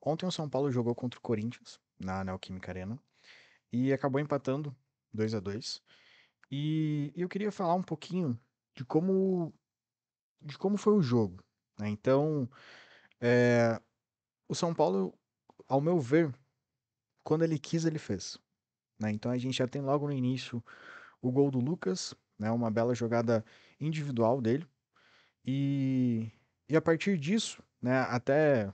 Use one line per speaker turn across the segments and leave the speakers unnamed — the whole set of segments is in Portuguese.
Ontem o São Paulo jogou contra o Corinthians na Neoquímica Arena e acabou empatando 2-2. E eu queria falar um pouquinho de como foi o jogo, né? Então, o São Paulo, ao meu ver, quando ele quis, ele fez, né? Então a gente já tem logo no início o gol do Lucas, né? Uma bela jogada individual dele. E, e a partir disso, né? Até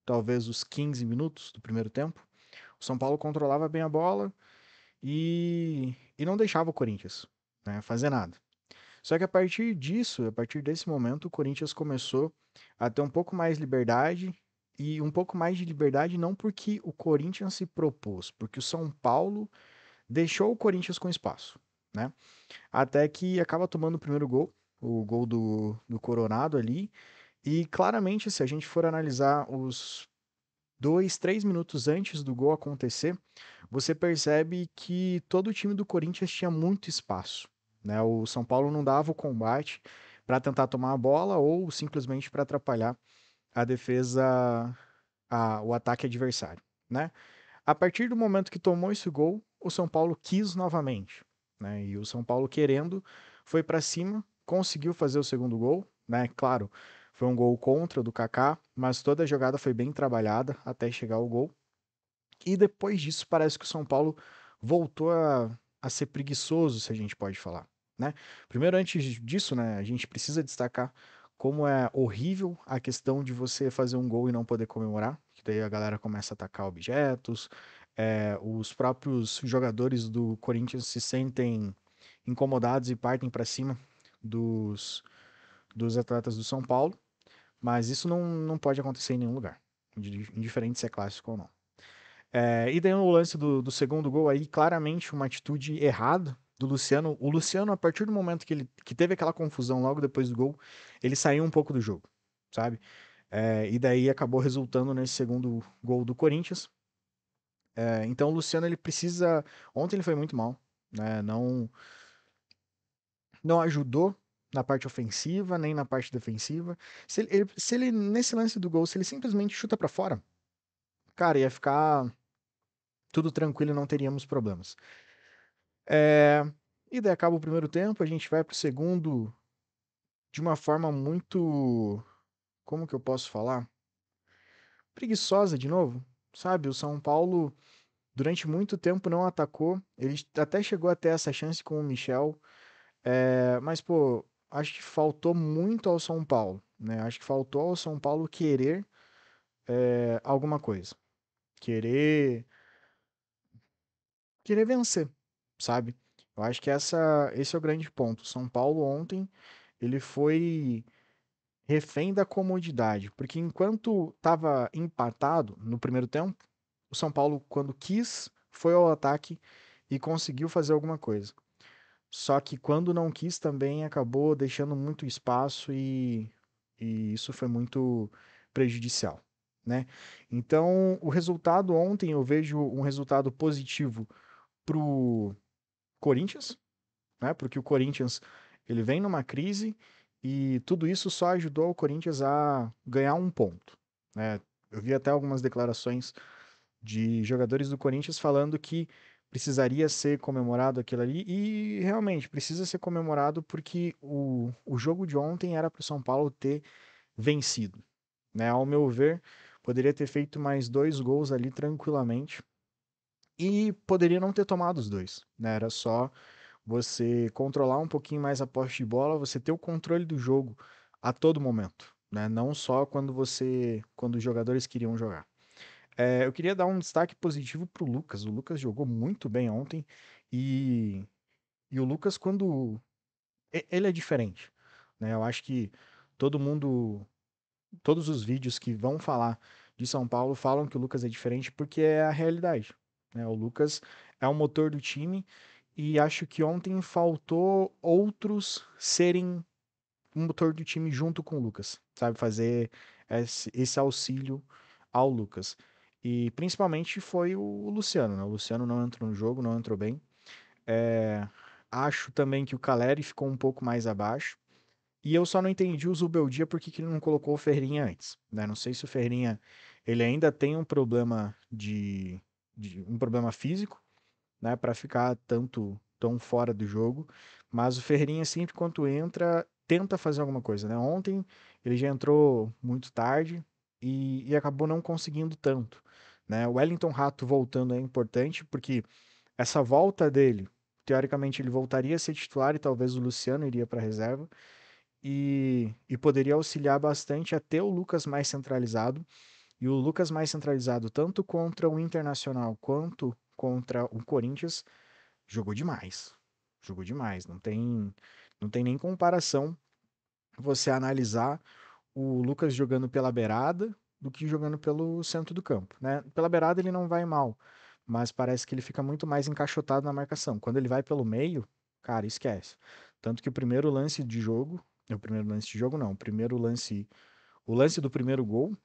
talvez os 15 minutos do primeiro tempo, o São Paulo controlava bem a bola e não deixava o Corinthians, né, fazer nada. Só que a partir disso, a partir desse momento, o Corinthians começou a ter um pouco mais liberdade e um pouco mais de liberdade não porque o Corinthians se propôs, porque o São Paulo deixou o Corinthians com espaço, né? Até que acaba tomando o primeiro gol, o gol do Coronado ali, e claramente, se a gente for analisar os 2, 3 minutos antes do gol acontecer, você percebe que todo o time do Corinthians tinha muito espaço, né? O São Paulo não dava o combate para tentar tomar a bola ou simplesmente para atrapalhar a defesa, o ataque adversário, né? A partir do momento que tomou esse gol, o São Paulo quis novamente, né? E o São Paulo querendo foi para cima, conseguiu fazer o segundo gol, né? Claro, foi um gol contra do Kaká, mas toda a jogada foi bem trabalhada até chegar ao gol. E depois disso, parece que o São Paulo voltou a ser preguiçoso, se a gente pode falar, né? Primeiro, antes disso, né, a gente precisa destacar como é horrível a questão de você fazer um gol e não poder comemorar, que daí a galera começa a atacar objetos, os próprios jogadores do Corinthians se sentem incomodados e partem para cima dos, dos atletas do São Paulo, mas isso não pode acontecer em nenhum lugar, indiferente se é clássico ou não. E daí o lance do segundo gol aí, claramente uma atitude errada do Luciano. O Luciano, a partir do momento que teve aquela confusão logo depois do gol, ele saiu um pouco do jogo, sabe? E daí acabou resultando nesse segundo gol do Corinthians. Então o Luciano, ele precisa. Ontem ele foi muito mal, né? Não ajudou na parte ofensiva, nem na parte defensiva. Se ele, nesse lance do gol, se ele simplesmente chuta pra fora, cara, ia ficar tudo tranquilo e não teríamos problemas. É, e daí acaba o primeiro tempo, a gente vai pro segundo de uma forma muito, como que eu posso falar? Preguiçosa de novo, sabe? O São Paulo durante muito tempo não atacou. Ele até chegou a ter essa chance com o Michel, mas pô, acho que faltou muito ao São Paulo, né? Acho que faltou ao São Paulo querer alguma coisa, querer querer vencer, sabe? Eu acho que esse é o grande ponto. O São Paulo ontem ele foi refém da comodidade, porque enquanto estava empatado no primeiro tempo, o São Paulo, quando quis, foi ao ataque e conseguiu fazer alguma coisa. Só que quando não quis também acabou deixando muito espaço e isso foi muito prejudicial, né? Então, o resultado ontem eu vejo um resultado positivo pro Corinthians, né? Porque o Corinthians ele vem numa crise e tudo isso só ajudou o Corinthians a ganhar um ponto, né? Eu vi até algumas declarações de jogadores do Corinthians falando que precisaria ser comemorado aquilo ali e realmente precisa ser comemorado porque o jogo de ontem era para o São Paulo ter vencido, né? Ao meu ver, poderia ter feito mais 2 gols ali tranquilamente e poderia não ter tomado os dois, né? Era só você controlar um pouquinho mais a posse de bola, você ter o controle do jogo a todo momento, né? Não só quando os jogadores queriam jogar. Eu queria dar um destaque positivo pro Lucas. O Lucas jogou muito bem ontem e, e o Lucas quando ele é diferente, né? Eu acho que todo mundo, todos os vídeos que vão falar de São Paulo falam que o Lucas é diferente porque é a realidade, né? O Lucas é o motor do time e acho que ontem faltou outros serem o motor do time junto com o Lucas, sabe? Fazer esse auxílio ao Lucas. E principalmente foi o Luciano, né? O Luciano não entrou no jogo, não entrou bem. É, acho também que o Caleri ficou um pouco mais abaixo. E eu só não entendi o Zubeldia por que ele não colocou o Ferreirinha antes, né? Não sei se o Ferreirinha Ele ainda tem um problema um problema físico, né, para ficar tão fora do jogo, mas o Ferreirinha sempre quando entra tenta fazer alguma coisa, né? Ontem ele já entrou muito tarde e acabou não conseguindo tanto, né? O Wellington Rato voltando é importante porque essa volta dele, teoricamente ele voltaria a ser titular e talvez o Luciano iria para a reserva e poderia auxiliar bastante a ter o Lucas mais centralizado e o Lucas mais centralizado tanto contra o Internacional quanto contra o Corinthians jogou demais. Jogou demais. Não tem nem comparação você analisar o Lucas jogando pela beirada do que jogando pelo centro do campo, né? Pela beirada ele não vai mal, mas parece que ele fica muito mais encaixotado na marcação. Quando ele vai pelo meio, cara, esquece. Tanto que o primeiro lance de jogo não, o lance do primeiro gol,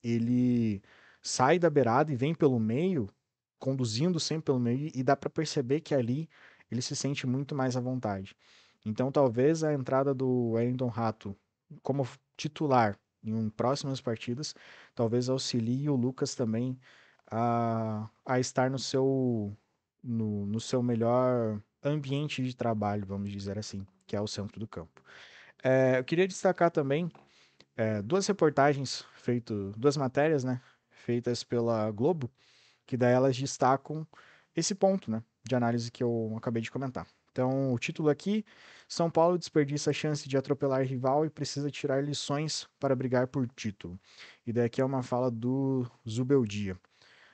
ele sai da beirada e vem pelo meio, conduzindo sempre pelo meio, e dá para perceber que ali ele se sente muito mais à vontade. Então, talvez a entrada do Wellington Rato como titular em próximas partidas, talvez auxilie o Lucas também a estar no seu melhor ambiente de trabalho, vamos dizer assim, que é o centro do campo. Eu queria destacar também duas reportagens duas matérias, né, feitas pela Globo, que daí elas destacam esse ponto, né, de análise que eu acabei de comentar. Então, o título aqui: São Paulo desperdiça a chance de atropelar rival e precisa tirar lições para brigar por título. E daqui é uma fala do Zubeldia.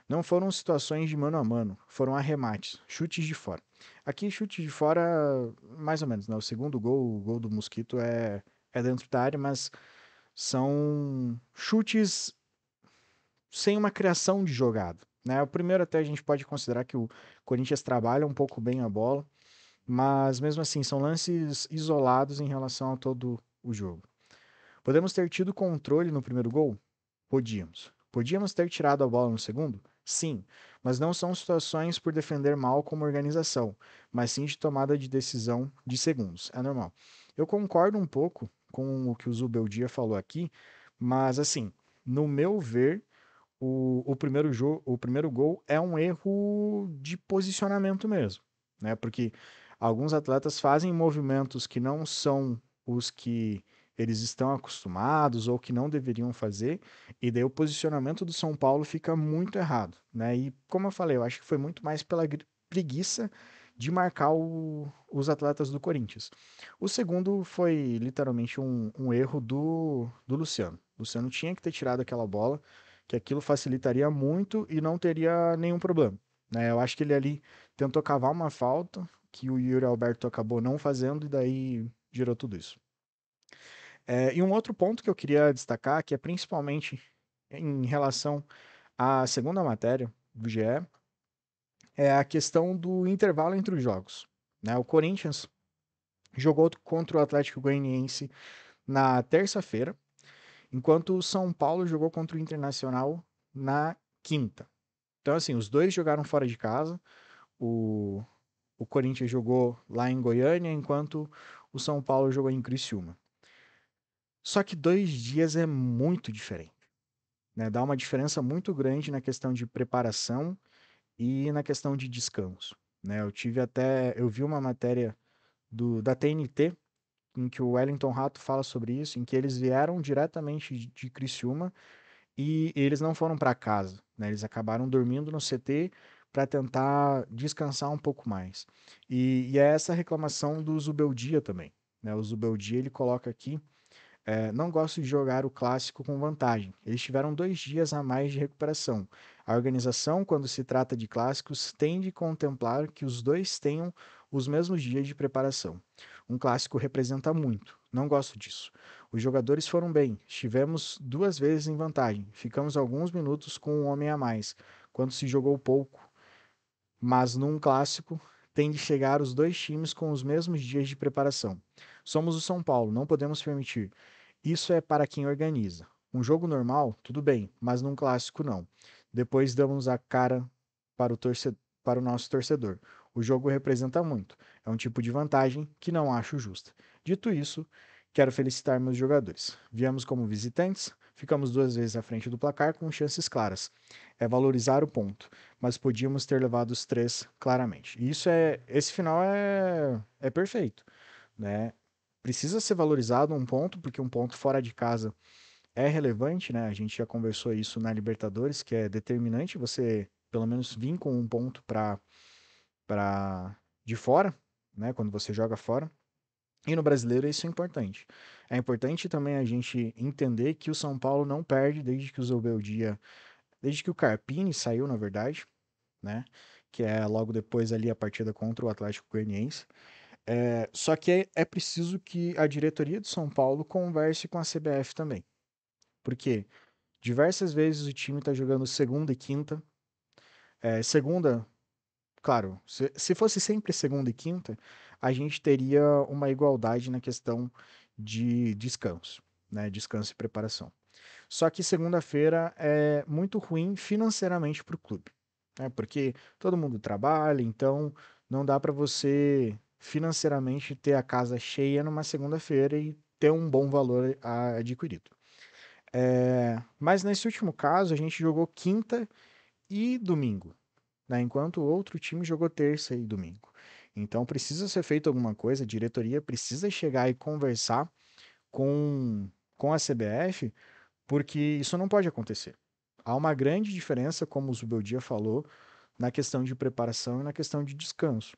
Não foram situações de mano a mano, foram arremates, chutes de fora. Aqui, chute de fora, mais ou menos, né? O gol do Mosquito é dentro da área, mas são chutes sem uma criação de jogada. Né? O primeiro até a gente pode considerar que o Corinthians trabalha um pouco bem a bola, mas mesmo assim são lances isolados em relação a todo o jogo. Podemos ter tido controle no primeiro gol? Podíamos. Podíamos ter tirado a bola no segundo? Sim, mas não são situações por defender mal como organização, mas sim de tomada de decisão de segundos. É normal. Eu concordo um pouco com o que o Zubeldia falou aqui, mas assim, no meu ver, o primeiro gol é um erro de posicionamento mesmo, né? Porque alguns atletas fazem movimentos que não são os que eles estão acostumados ou que não deveriam fazer, e daí o posicionamento do São Paulo fica muito errado, né? E como eu falei, eu acho que foi muito mais pela preguiça de marcar os atletas do Corinthians. O segundo foi literalmente um erro do Luciano. O Luciano tinha que ter tirado aquela bola, que aquilo facilitaria muito e não teria nenhum problema, né? Eu acho que ele ali tentou cavar uma falta que o Yuri Alberto acabou não fazendo e daí gerou tudo isso. E um outro ponto que eu queria destacar, que é principalmente em relação à segunda matéria do GE, é a questão do intervalo entre os jogos, né? O Corinthians jogou contra o Atlético Goianiense na terça-feira, enquanto o São Paulo jogou contra o Internacional na quinta. Então, assim, os dois jogaram fora de casa. O, o Corinthians jogou lá em Goiânia, enquanto o São Paulo jogou em Criciúma. Só que 2 dias é muito diferente, né? Dá uma diferença muito grande na questão de preparação e na questão de descanso, né? Eu vi uma matéria da TNT em que o Wellington Rato fala sobre isso, em que eles vieram diretamente de Criciúma e eles não foram para casa, né? Eles acabaram dormindo no CT para tentar descansar um pouco mais. E é essa reclamação do Zubeldia também, né? O Zubeldia ele coloca aqui: não gosto de jogar o clássico com vantagem. Eles tiveram 2 dias a mais de recuperação. A organização, quando se trata de clássicos, tende a contemplar que os dois tenham os mesmos dias de preparação. Um clássico representa muito. Não gosto disso. Os jogadores foram bem. Estivemos 2 vezes em vantagem. Ficamos alguns minutos com um homem a mais, quando se jogou pouco. Mas num clássico, tem de chegar os dois times com os mesmos dias de preparação. Somos o São Paulo, não podemos permitir. Isso é para quem organiza. Um jogo normal, tudo bem, mas num clássico não. Depois damos a cara para para o nosso torcedor. O jogo representa muito. É um tipo de vantagem que não acho justa. Dito isso, quero felicitar meus jogadores. Viemos como visitantes, ficamos 2 vezes à frente do placar com chances claras. É valorizar o ponto, mas podíamos ter levado os 3 claramente. E esse final é perfeito, né? Precisa ser valorizado um ponto, porque um ponto fora de casa é relevante, né? A gente já conversou isso na Libertadores, que é determinante você pelo menos vir com um ponto para de fora, né? Quando você joga fora. E no brasileiro isso é importante. É importante também a gente entender que o São Paulo não perde desde que o Zobeldia, desde que o Carpini saiu, na verdade, né? Que é logo depois ali a partida contra o Atlético Goianiense. Só que é preciso que a diretoria de São Paulo converse com a CBF também. Porque diversas vezes o time está jogando segunda e quinta. Segunda, claro, se fosse sempre segunda e quinta, a gente teria uma igualdade na questão de descanso, né? Descanso e preparação. Só que segunda-feira é muito ruim financeiramente para o clube, né? Porque todo mundo trabalha, então não dá para você financeiramente ter a casa cheia numa segunda-feira e ter um bom valor adquirido. Mas nesse último caso, a gente jogou quinta e domingo, né? Enquanto o outro time jogou terça e domingo. Então precisa ser feito alguma coisa, a diretoria precisa chegar e conversar com a CBF, porque isso não pode acontecer. Há uma grande diferença, como o Zubeldia falou, na questão de preparação e na questão de descanso.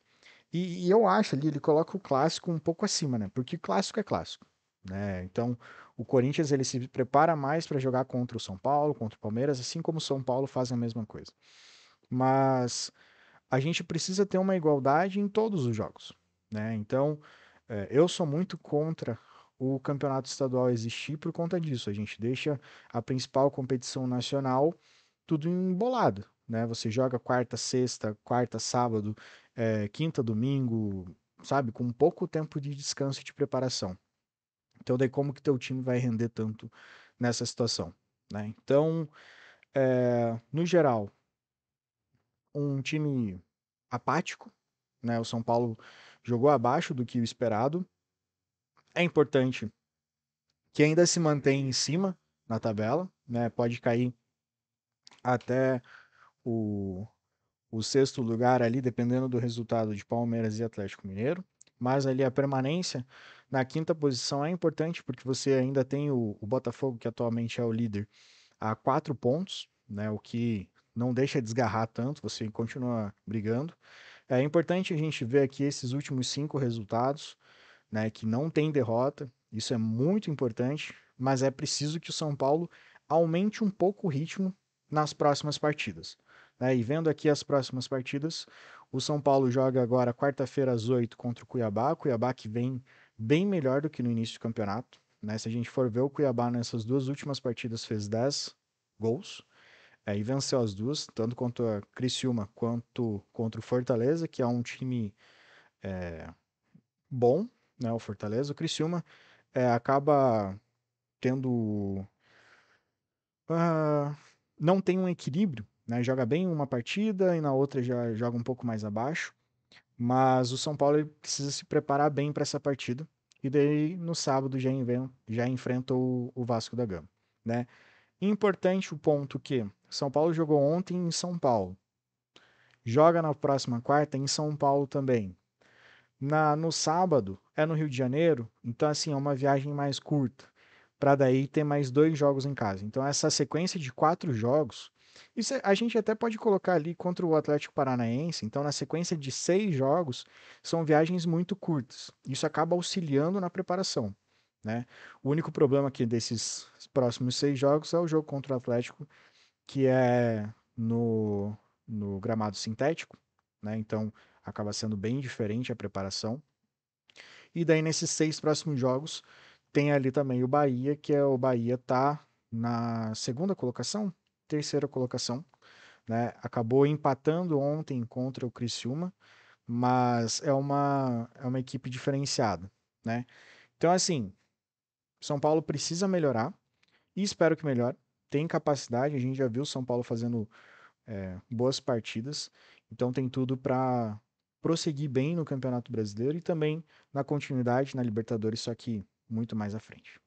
E eu acho ali, ele coloca o clássico um pouco acima, né? Porque clássico é clássico, né? Então, o Corinthians ele se prepara mais para jogar contra o São Paulo, contra o Palmeiras, assim como o São Paulo faz a mesma coisa. Mas a gente precisa ter uma igualdade em todos os jogos, né? Então, eu sou muito contra o campeonato estadual existir por conta disso. A gente deixa a principal competição nacional tudo embolado, né? Você joga quarta, sexta, quarta, sábado, quinta, domingo, sabe? Com pouco tempo de descanso e de preparação. Então, daí como que teu time vai render tanto nessa situação, né? Então, no geral, um time apático, né? O São Paulo jogou abaixo do que o esperado. É importante que ainda se mantenha em cima na tabela, né? Pode cair até o, o sexto lugar ali, dependendo do resultado de Palmeiras e Atlético Mineiro. Mas ali a permanência na quinta posição é importante porque você ainda tem o Botafogo, que atualmente é o líder, a 4 pontos, né? O que não deixa desgarrar tanto, você continua brigando. É importante a gente ver aqui esses últimos 5 resultados, né, que não tem derrota. Isso é muito importante, mas é preciso que o São Paulo aumente um pouco o ritmo nas próximas partidas, né? E vendo aqui as próximas partidas, o São Paulo joga agora quarta-feira às 8 contra o Cuiabá. Cuiabá que vem bem melhor do que no início do campeonato, né? Se a gente for ver o Cuiabá nessas 2 últimas partidas fez 10 gols. E venceu as duas, tanto contra a Criciúma quanto contra o Fortaleza, que é um time bom, né? O Fortaleza. O Criciúma acaba tendo. ah, não tem um equilíbrio, né? Joga bem uma partida e na outra já joga um pouco mais abaixo. Mas o São Paulo ele precisa se preparar bem para essa partida. E daí no sábado já enfrenta o Vasco da Gama, né? Importante o ponto que São Paulo jogou ontem em São Paulo. Joga na próxima quarta em São Paulo também. No sábado é no Rio de Janeiro, então assim é uma viagem mais curta, para daí ter mais 2 jogos em casa. Então essa sequência de 4 jogos, isso a gente até pode colocar ali contra o Atlético Paranaense. Então na sequência de 6 jogos são viagens muito curtas. Isso acaba auxiliando na preparação, né? O único problema aqui desses próximos 6 jogos é o jogo contra o Atlético, que é no gramado sintético, né? Então acaba sendo bem diferente a preparação. E daí nesses 6 próximos jogos tem ali também o Bahia, que é o Bahia tá na segunda colocação, terceira colocação, né? Acabou empatando ontem contra o Criciúma, mas é uma equipe diferenciada, né? Então assim, São Paulo precisa melhorar e espero que melhore. Tem capacidade, a gente já viu o São Paulo fazendo boas partidas, então tem tudo para prosseguir bem no Campeonato Brasileiro e também na continuidade na Libertadores, só que muito mais à frente.